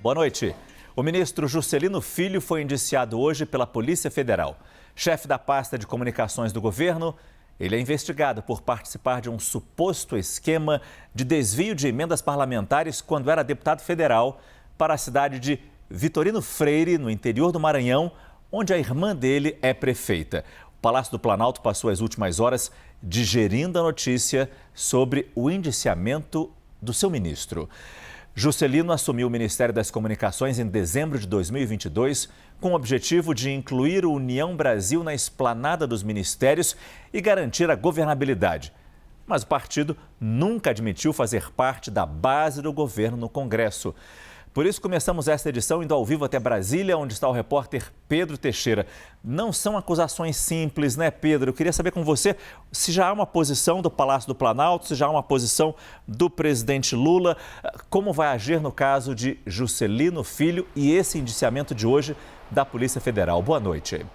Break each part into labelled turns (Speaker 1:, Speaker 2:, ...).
Speaker 1: Boa noite. O ministro Juscelino Filho foi indiciado hoje pela Polícia Federal. Chefe da pasta de comunicações do governo, ele é investigado por participar de um suposto esquema de desvio de emendas parlamentares quando era deputado federal para a cidade de Vitorino Freire, no interior do Maranhão, onde a irmã dele é prefeita. O Palácio do Planalto passou as últimas horas digerindo a notícia sobre o indiciamento do seu ministro. Juscelino assumiu o Ministério das Comunicações em dezembro de 2022 com o objetivo de incluir o União Brasil na esplanada dos ministérios e garantir a governabilidade. Mas o partido nunca admitiu fazer parte da base do governo no Congresso. Por isso, começamos esta edição indo ao vivo até Brasília, onde está o repórter Pedro Teixeira. Não são acusações simples, né, Pedro? Eu queria saber com você se já há uma posição do Palácio do Planalto, se já há uma posição do presidente Lula. Como vai agir no caso de Juscelino Filho e esse indiciamento de hoje da Polícia Federal? Boa noite.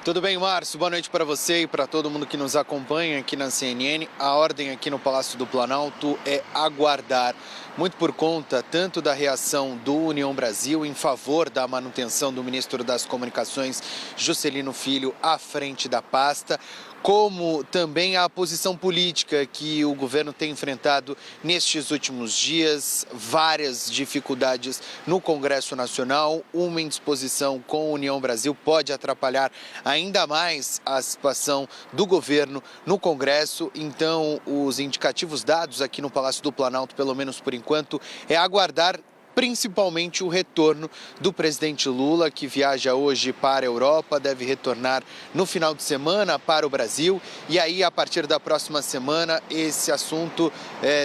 Speaker 2: Tudo bem, Márcio? Boa noite para você e para todo mundo que nos acompanha aqui na CNN. A ordem aqui no Palácio do Planalto é aguardar, muito por conta tanto da reação do União Brasil em favor da manutenção do ministro das Comunicações, Juscelino Filho, à frente da pasta, como também a posição política que o governo tem enfrentado nestes últimos dias, várias dificuldades no Congresso Nacional, uma indisposição com a União Brasil pode atrapalhar ainda mais a situação do governo no Congresso. Então, os indicativos dados aqui no Palácio do Planalto, pelo menos por enquanto, é aguardar principalmente o retorno do presidente Lula, que viaja hoje para a Europa, deve retornar no final de semana para o Brasil. E aí, a partir da próxima semana, esse assunto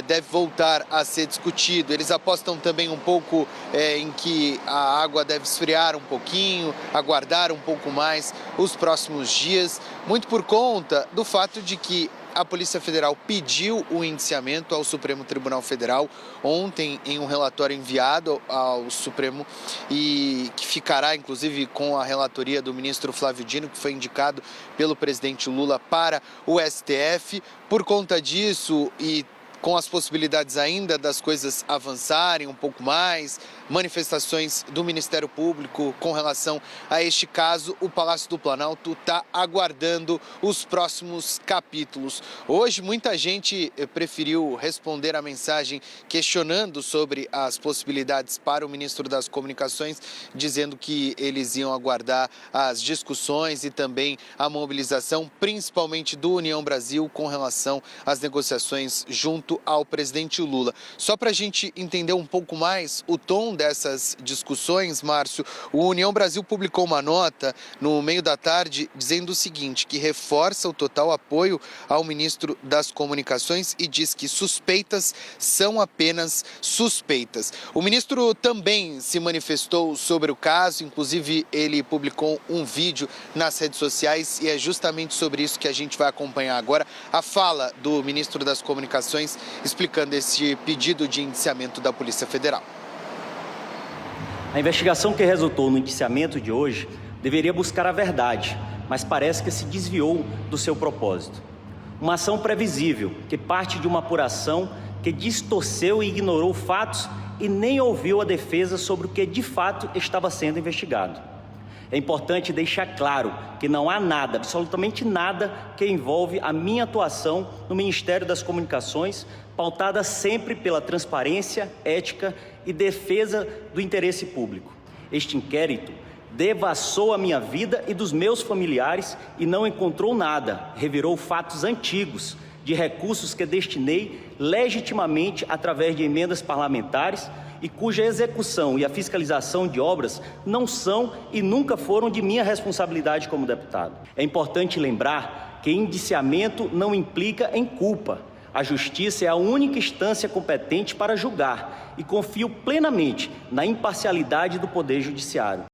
Speaker 2: deve voltar a ser discutido. Eles apostam também um pouco em que a água deve esfriar um pouquinho, aguardar um pouco mais os próximos dias, muito por conta do fato de que a Polícia Federal pediu o indiciamento ao Supremo Tribunal Federal ontem em um relatório enviado ao Supremo e que ficará, inclusive, com a relatoria do ministro Flávio Dino, que foi indicado pelo presidente Lula para o STF. Por conta disso e com as possibilidades ainda das coisas avançarem um pouco mais, manifestações do Ministério Público com relação a este caso, o Palácio do Planalto está aguardando os próximos capítulos. Hoje, muita gente preferiu responder a mensagem questionando sobre as possibilidades para o ministro das Comunicações, dizendo que eles iam aguardar as discussões e também a mobilização, principalmente do União Brasil, com relação às negociações junto ao presidente Lula. Só para a gente entender um pouco mais o tom dessas discussões, Márcio, o União Brasil publicou uma nota no meio da tarde dizendo o seguinte, que reforça o total apoio ao ministro das Comunicações e diz que suspeitas são apenas suspeitas. O ministro também se manifestou sobre o caso, inclusive ele publicou um vídeo nas redes sociais e é justamente sobre isso que a gente vai acompanhar agora, a fala do ministro das Comunicações explicando esse pedido de indiciamento da Polícia Federal.
Speaker 3: A investigação que resultou no indiciamento de hoje deveria buscar a verdade, mas parece que se desviou do seu propósito. Uma ação previsível, que parte de uma apuração que distorceu e ignorou fatos e nem ouviu a defesa sobre o que de fato estava sendo investigado. É importante deixar claro que não há nada, absolutamente nada, que envolve a minha atuação no Ministério das Comunicações, pautada sempre pela transparência, ética e defesa do interesse público. Este inquérito devassou a minha vida e dos meus familiares e não encontrou nada, revirou fatos antigos de recursos que destinei legitimamente através de emendas parlamentares e cuja execução e a fiscalização de obras não são e nunca foram de minha responsabilidade como deputado. É importante lembrar que indiciamento não implica em culpa. A Justiça é a única instância competente para julgar e confio plenamente na imparcialidade do Poder Judiciário.